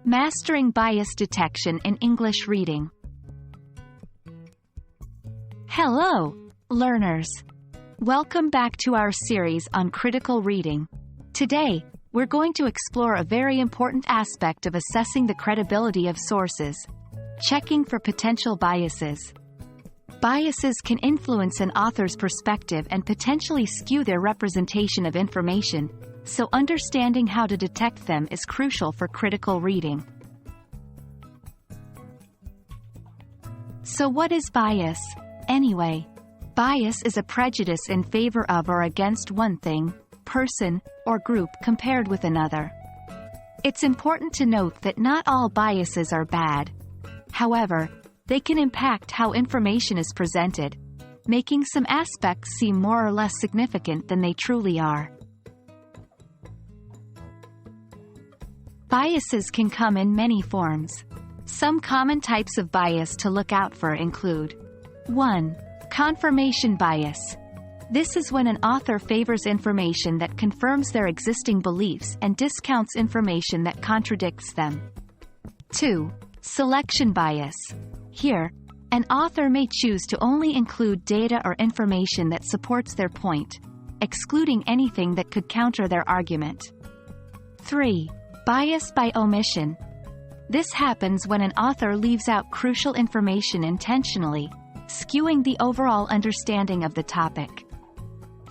Mastering Bias Detection in English Reading. Hello, learners. Welcome back to our series on critical reading. Today, we're going to explore a very important aspect of assessing the credibility of sources, checking for potential biases. Biases can influence an author's perspective and potentially skew their representation of information, so understanding how to detect them is crucial for critical reading. So what is bias, anyway? Bias is a prejudice in favor of or against one thing, person, or group compared with another. It's important to note that not all biases are bad. However, they can impact how information is presented, making some aspects seem more or less significant than they truly are. Biases can come in many forms. Some common types of bias to look out for include 1. Confirmation bias. This is when an author favors information that confirms their existing beliefs and discounts information that contradicts them. 2. Selection bias. Here, an author may choose to only include data or information that supports their point, excluding anything that could counter their argument. 3. Bias by omission. This happens when an author leaves out crucial information intentionally, skewing the overall understanding of the topic.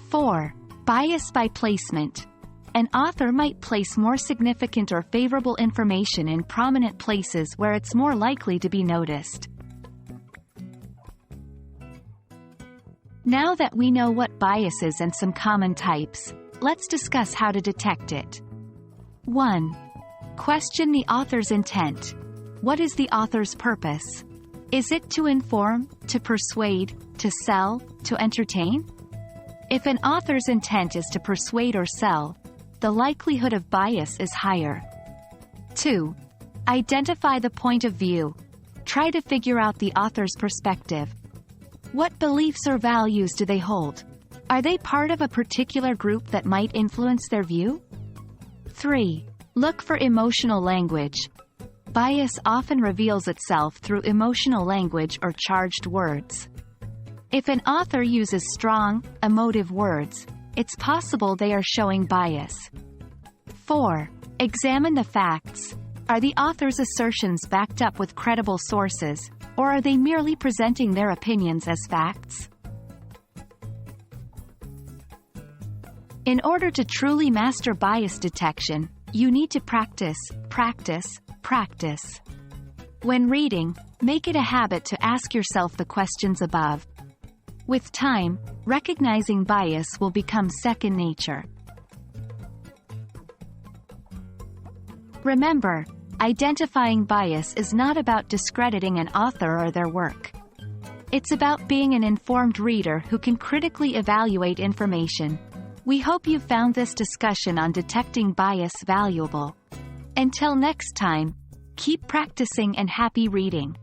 4. Bias by placement. An author might place more significant or favorable information in prominent places where it's more likely to be noticed. Now that we know what bias is and some common types, let's discuss how to detect it. 1. Question the author's intent. What is the author's purpose? Is it to inform, to persuade, to sell, to entertain? If an author's intent is to persuade or sell, the likelihood of bias is higher. 2. Identify the point of view. Try to figure out the author's perspective. What beliefs or values do they hold? Are they part of a particular group that might influence their view? 3. Look for emotional language. Bias often reveals itself through emotional language or charged words. If an author uses strong, emotive words, it's possible they are showing bias. 4. Examine the facts. Are the author's assertions backed up with credible sources, or are they merely presenting their opinions as facts? In order to truly master bias detection, you need to practice. When reading, make it a habit to ask yourself the questions above. With time, recognizing bias will become second nature. Remember, identifying bias is not about discrediting an author or their work. It's about being an informed reader who can critically evaluate information. We hope you found this discussion on detecting bias valuable. Until next time, keep practicing and happy reading.